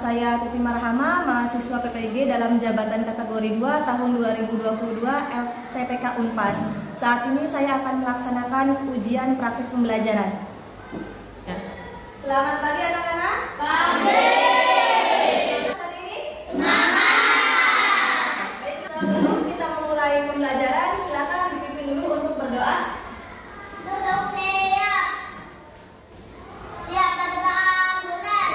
saya Titi Marhama, mahasiswa PPG dalam jabatan kategori 2 tahun 2022 LPTK Unpas. Saat ini saya akan melaksanakan ujian praktik pembelajaran. Selamat pagi anak-anak. Pagi. Hari ini semangat. Baik, sebelum kita memulai pembelajaran, silakan dipimpin dulu untuk berdoa. Duduk siap. Siap pada bangunan.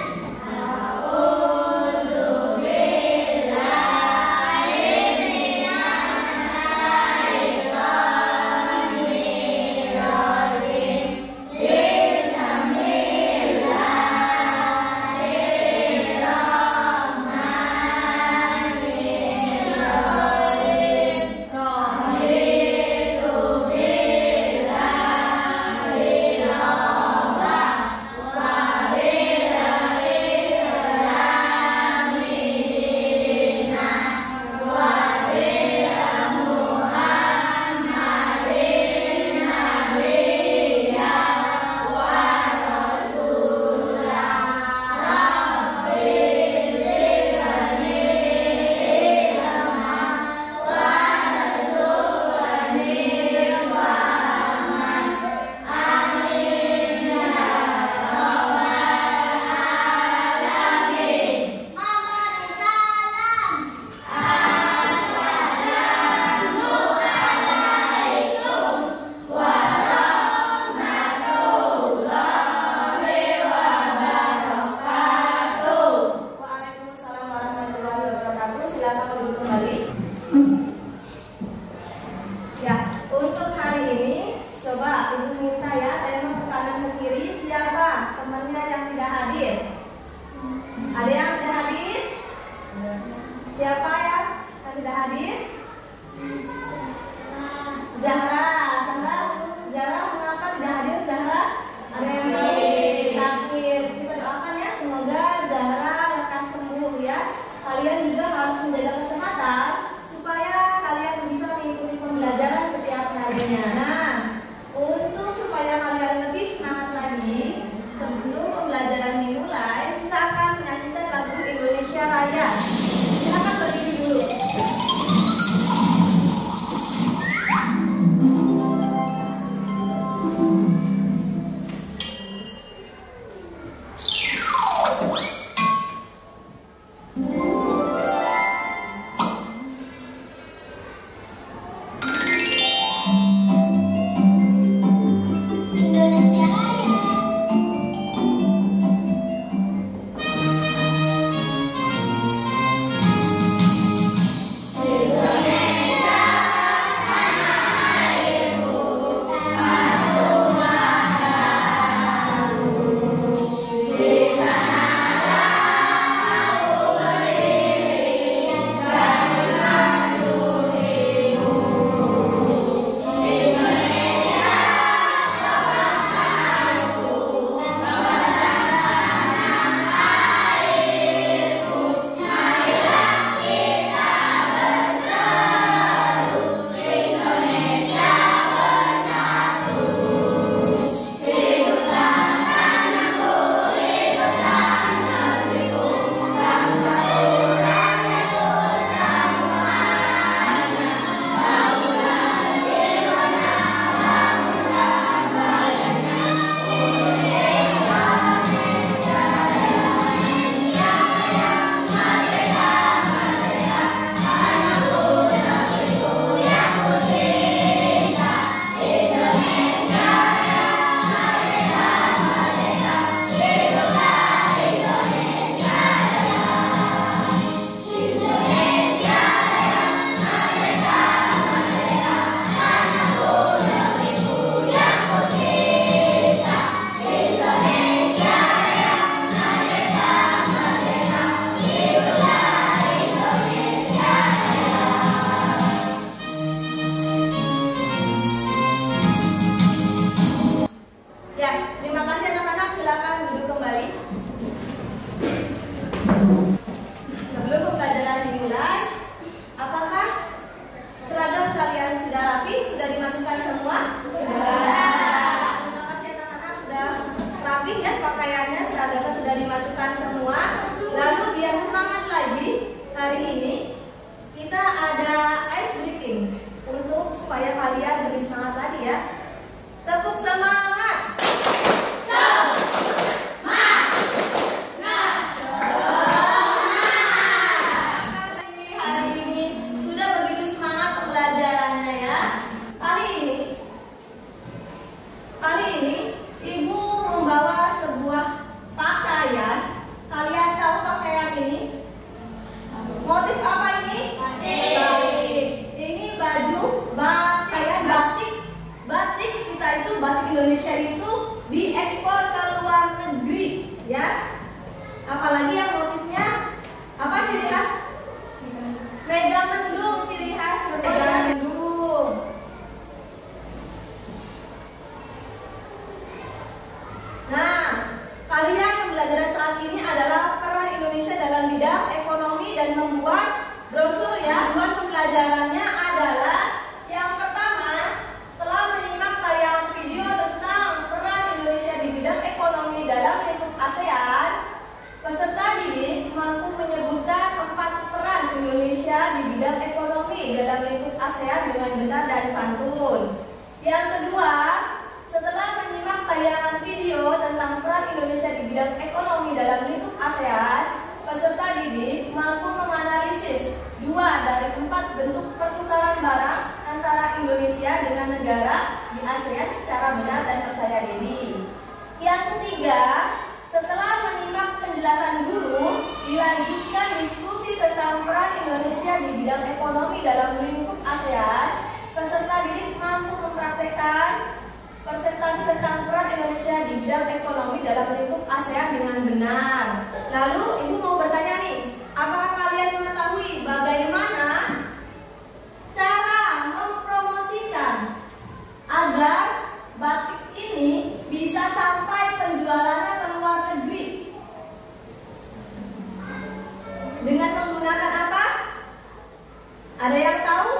Indonesia itu diekspor ke luar negeri, ya. Apalagi yang motifnya apa ciri khas? Mega mendung, ciri khas mega mendung. Nah, kalian pembelajaran saat ini adalah peran Indonesia dalam bidang ekonomi dan membuat brosur, ya. Tujuan pembelajarannya adalah yang pertama, setelah menyimak tayangan video tentang peran Indonesia di bidang ekonomi dalam lingkup ASEAN, peserta didik mampu menyebutkan 4 peran Indonesia di bidang ekonomi dalam lingkup ASEAN dengan benar dan santun. Yang kedua, setelah menyimak tayangan video tentang peran Indonesia di bidang ekonomi dalam lingkup ASEAN, peserta didik mampu menganalisis 2 dari 4 bentuk pertukaran barang antara Indonesia dengan negara di ASEAN secara benar dan percaya diri. Yang ketiga, setelah menyimak penjelasan guru, dilanjutkan diskusi tentang peran Indonesia di bidang ekonomi dalam lingkup ASEAN. Peserta didik mampu mempraktekkan presentasi tentang peran Indonesia di bidang ekonomi dalam lingkup ASEAN dengan benar. Lalu, Ibu mau bertanya nih, apakah kalian mengetahui bagaimana cara mempromosikan agar batik ini bisa sampai penjualannya ke luar negeri? Dengan menggunakan apa? Ada yang tahu?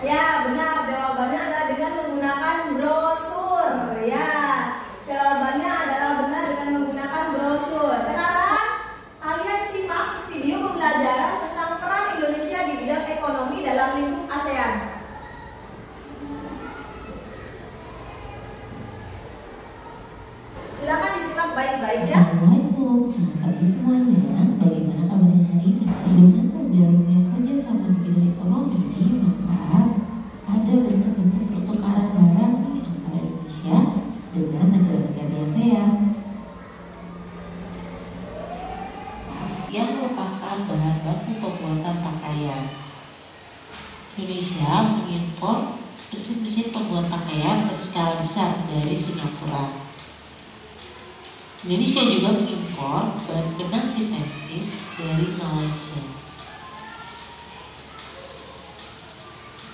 Ya, benar. Jawabannya adalah dengan menggunakan brosur. Ya, jawabannya adalah benar dengan menggunakan brosur. Sekarang kalian simak video pembelajaran tentang peran Indonesia di bidang ekonomi dalam lingkup ASEAN. Silakan disimak baik-baik ya. Assalamualaikum, selamat pagi semuanya. Bagaimana kabarnya hari ini? Dengan terjalinnya kerjasama di bidang ekonomi, maka ada bentuk-bentuk pertukaran barang nih antara Indonesia dengan negara-negara ASEAN. Yang merupakan bahan baku pembuatan pakaian. Indonesia mengimpor mesin-mesin pembuat pakaian berskala besar dari Singapura. Indonesia juga mengimpor bahan benang sintetis dari Malaysia.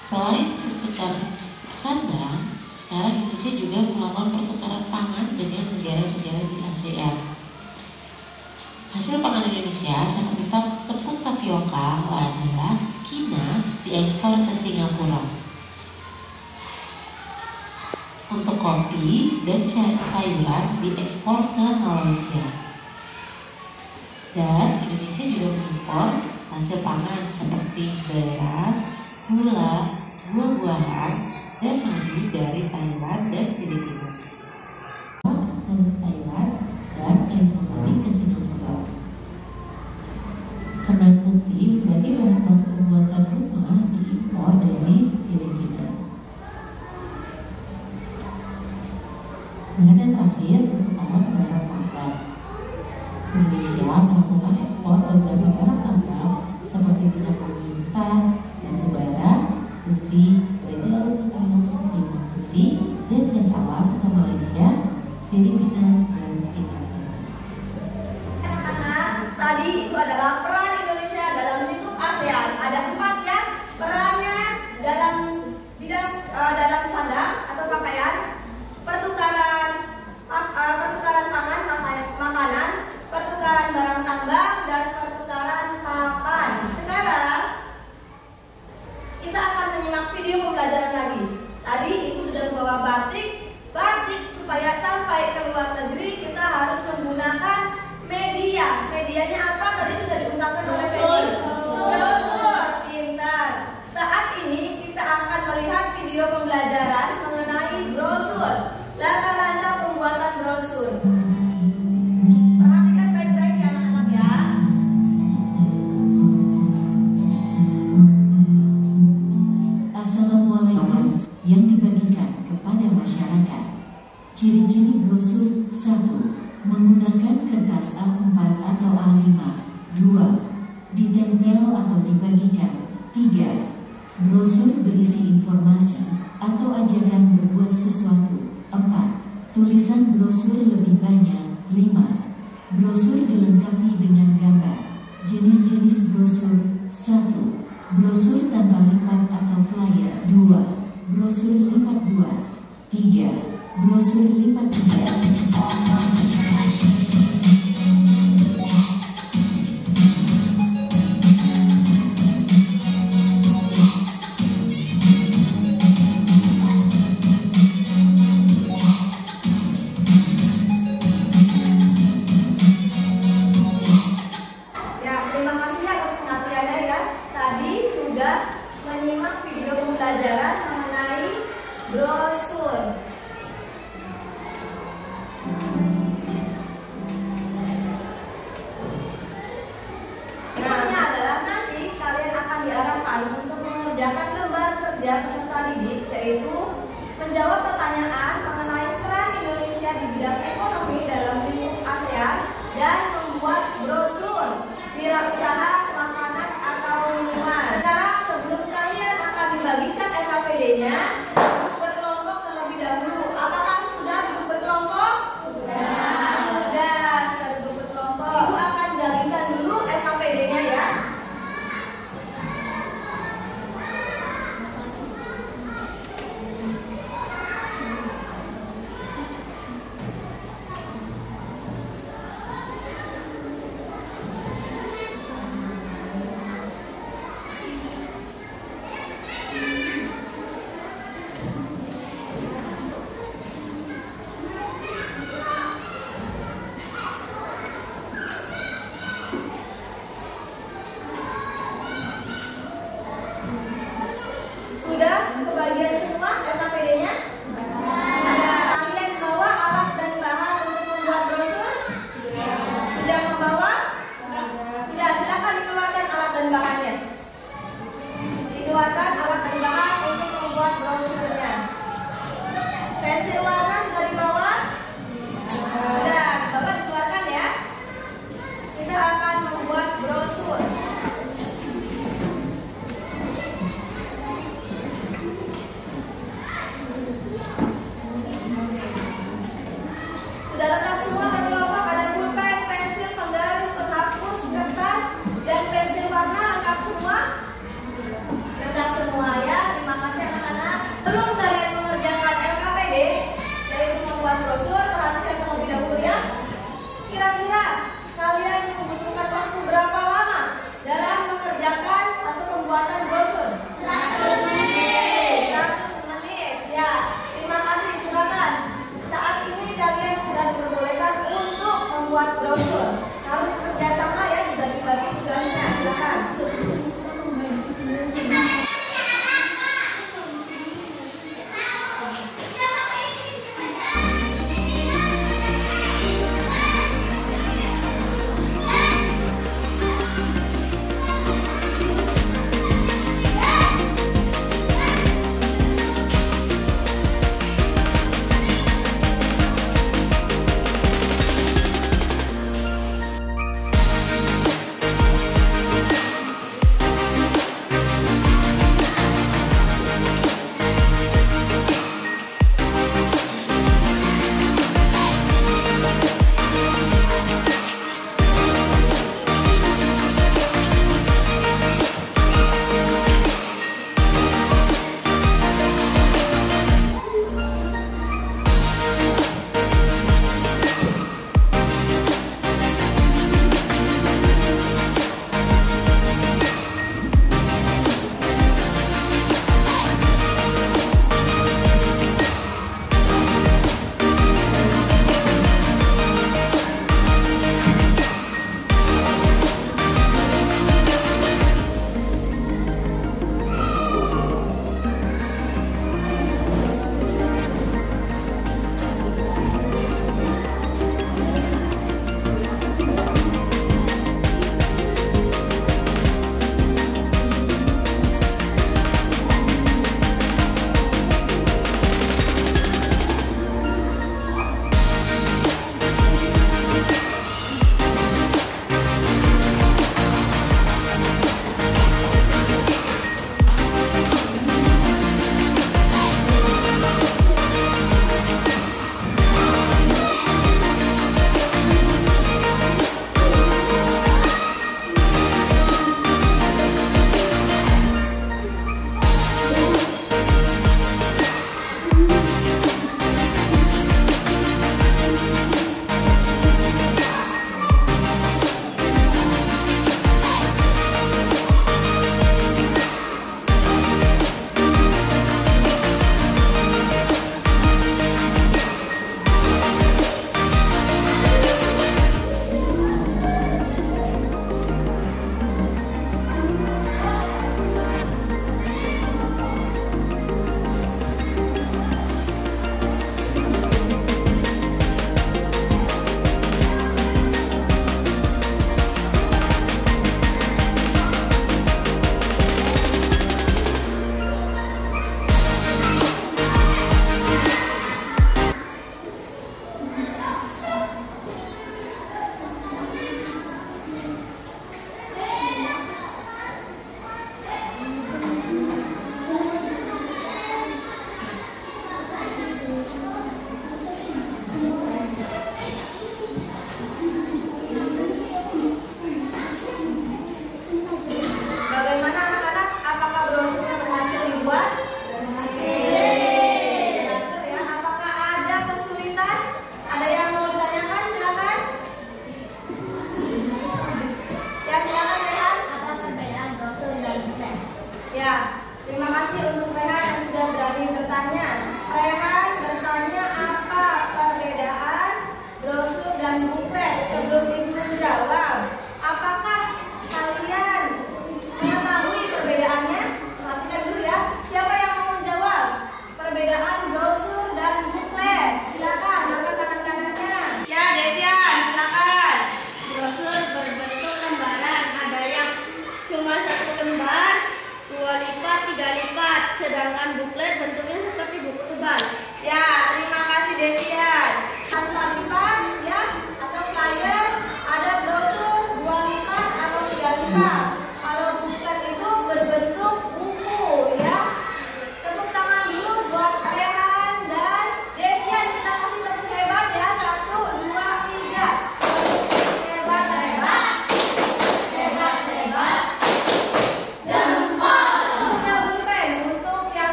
Selain pertukaran sandang, sekarang Indonesia juga melakukan pertukaran pangan dengan negara-negara di ASEAN. Hasil pangan Indonesia seperti tepung tapioka, lada, kina diekspor ke Singapura. Untuk kopi dan sayuran diekspor ke Malaysia. Dan Indonesia juga mengimpor hasil pangan seperti beras, gula, buah-buahan, dan madu dari Thailand dan Filipina. Dari Thailand dan ekspor ke Singapura. Semen putih sebagai bahan baku pembuatan rumah diimpor dari Filipina. Dan yang terakhir, pertukaran barang tambang. Indonesia melakukan ekspor beberapa barang tambang seperti minyak mentah, batu bara, besi, baja aluminium, timah putih, dan gas alam ke Malaysia, Filipina, dan Singapura. Anak-anak, tadi itu adalah peran Indonesia dalam lingkup ASEAN. Ada 4 ya perannya dalam bidang dalam sandang atau pakaian, pertukaran pangan, makanan, pertukaran barang tambang, dan pertukaran papan. Sekarang kita akan menyimak video pembelajaran lagi. Tadi Ibu sudah membawa batik supaya sampai ke luar negeri kita harus menggunakan media. Medianya apa? Tadi sudah diungkapkan oleh Feni. Brosur. Pintar. Saat ini kita akan melihat video pembelajaran mengenai brosur. Langkah-langkah pembuatan brosur. Perhatikan baik-baik ya anak-anak ya. Assalamualaikum yang dibagikan kepada masyarakat. Ciri-ciri brosur: 1. Menggunakan kertas A4 atau A5. 2. Ditempel atau dibagikan. 3. Brosur berisi informasi atau ajakan berbuat sesuatu. 4. brosur lebih banyak, 5. Brosur dilengkapi dengan gambar. Jenis-jenis brosur: 1. Brosur tanpa lipat atau flyer. 2. Brosur lipat 2. 3. Brosur lipat 3. Menyimak video pembelajaran mengenai brosur. Intinya adalah nanti kalian akan diarahkan untuk mengerjakan lembar kerja peserta didik, yaitu menjawab pertanyaan mengenai peran Indonesia di bidang ekonomi dalam lingkup ASEAN dan membuat brosur wirausaha makanan atau minuman. Sekarang sebelum kalian akan dibagikan LKPD-nya, duduk berkelompok terlebih dahulu. Apakah sudah duduk berkelompok? Sudah duduk berkelompok. Ibu akan bagikan dulu LKPD-nya ya. Sudah kebagian semua LKPD-nya? Sudah. Kalian bawa alat dan bahan untuk membuat brosur? Sudah membawa? Sudah. Silakan dikeluarkan alat dan bahannya. Dikeluarkan alat dan bahan untuk membuat brosurnya. Pensil warna sudah dibawa? Sudah. Bapak dikeluarkan ya. Kita akan membuat brosur.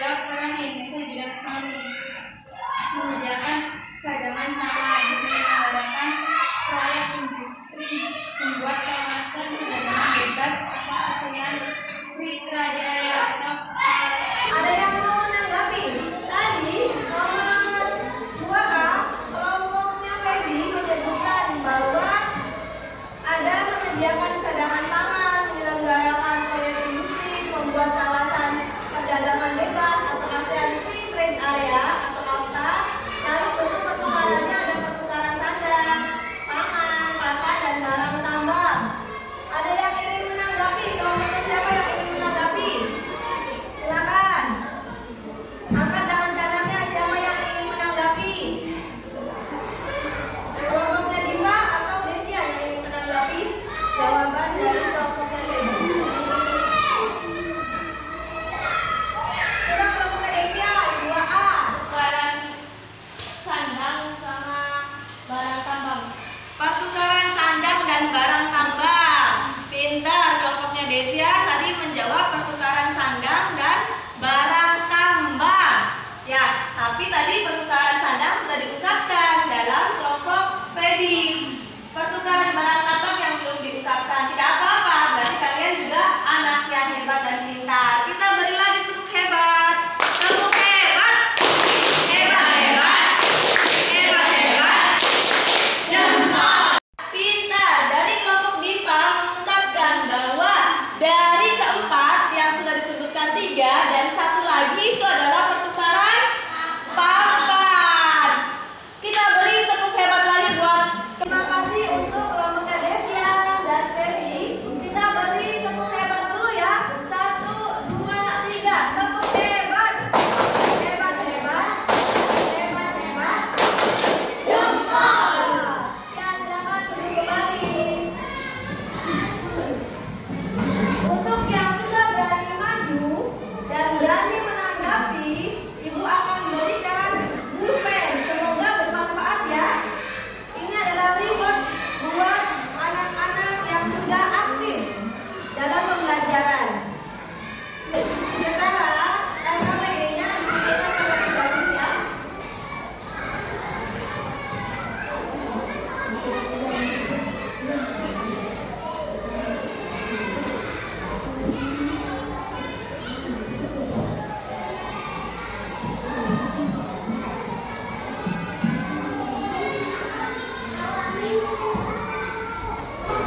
Jawab peran Indonesia di bidang ekonomi. Menyediakan cadangan pangan, menyelenggarakan proyek industri, membuat kawasan perdagangan bebas atau ASEAN Free Trade Area atau Ada yang mau menanggapi? Tadi nomor 2A kelompoknya Feby menyebutkan bahwa ada menyediakan cadangan pangan, menyelenggarakan proyek industri, membuat kawasan perdagangan bebas atau ASEAN Free Trade Area atau AFTA. Lalu bentuk pertukarannya ada pertukaran sandang, pangan, pakan, dan barang tambang. Ada yang ingin menanggapi? Kelompoknya siapa yang ingin menanggapi? Silakan. Angkat tangan kanannya siapa yang ingin menanggapi? Kelompoknya Diva atau Devia yang ingin menanggapi jawaban dari kelompoknya Devia? Coba kelompoknya Devia 2A. Barang sandang sama barang tambang. Pertukaran sandang dan barang tambang. Pintar kelompoknya Devia tadi menjawab pertukaran sandang dan barang tambang. Ya, tapi tadi pertukaran sandang sudah diungkapkan dalam kelompok Feby. Pertukaran barang tambang yang belum diungkapkan tidak apa-apa, berarti kalian juga anak yang hebat dan pintar. Kita beri lagi tepuk hebat. Tepuk hebat. Hebat, hebat. Hebat, hebat. Jempol. Pintar. Dari kelompok Diva mengungkapkan bahwa dari keempat yang sudah disebutkan 3 dan satu lagi itu adalah pertukaran papan. Kita beri tepuk hebat lagi buat. Terima kasih untuk kelompoknya Devia dan Feby. Kita beri tepuk hebat dulu ya. 1, 2, 3. Tepuk hebat. Hebat, hebat. Hebat, hebat. Jempol. Ya, silakan duduk kembali. Untuk yang sudah berani maju dan berani menanggapi, Ibu akan berikan pulpen. Semoga bermanfaat ya. Ini adalah reward buat anak-anak yang sudah aktif dalam pembelajaran. Sekarang LKPD-nya disediakan kepada bagus ya.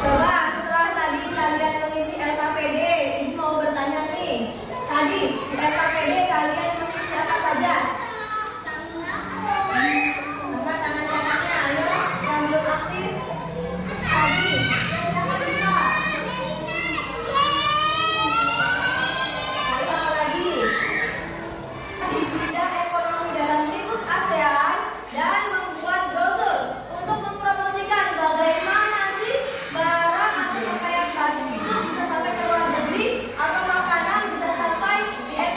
Coba setelah tadi kalian mengisi LKPD, Ibu mau bertanya nih. Tadi di LKPD kalian mengisi apa saja? Angkat tangan kanannya, ayo yang belum aktif. Tadi, silakan bisa. Ayo apa lagi? Di bidang ekonomi dalam lingkup ASEAN dan membuat brosur untuk mempromosikan bagaimana sih barang atau pakaian batik itu bisa sampai ke luar negeri atau makanan bisa sampai diekspor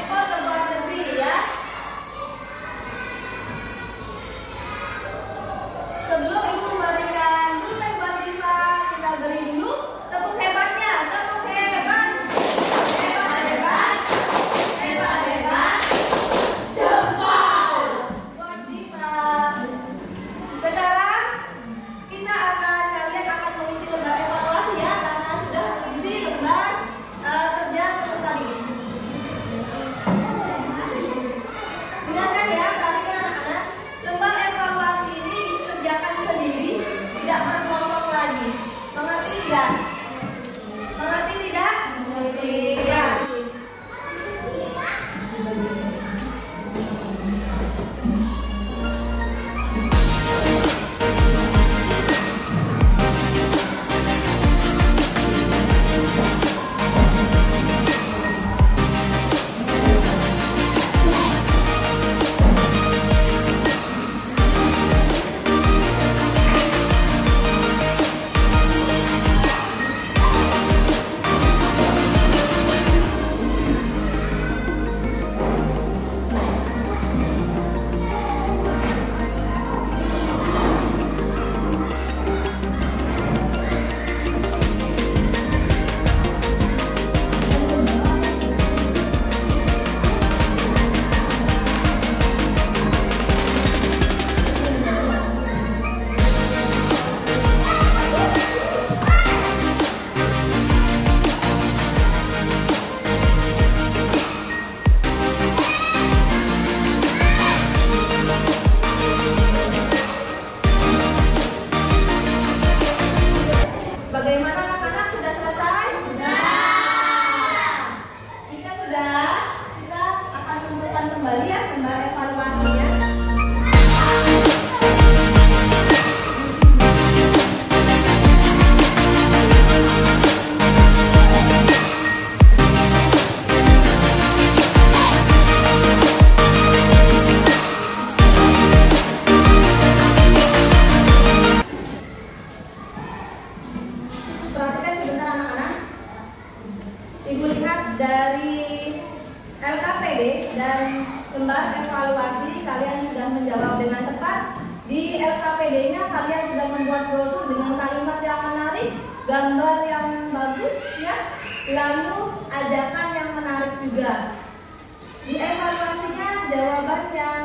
LKPD dan lembar evaluasi kalian sudah menjawab dengan tepat. Di LKPD-nya kalian sudah membuat brosur dengan kalimat yang menarik, gambar yang bagus ya, lalu ajakan yang menarik juga. Di evaluasinya jawaban yang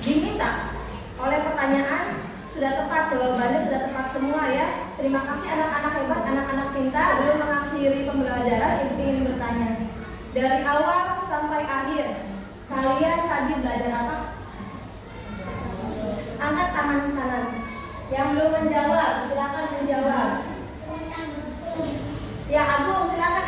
diminta oleh pertanyaan sudah tepat, jawabannya sudah tepat semua ya. Terima kasih anak-anak hebat, anak-anak pintar. Belum mengakhiri pembelajaran, ingin bertanya. Dari awal sampai akhir, kalian tadi belajar apa? Angkat tangan kanan. Yang belum menjawab, silakan menjawab. Ya Agung, silakan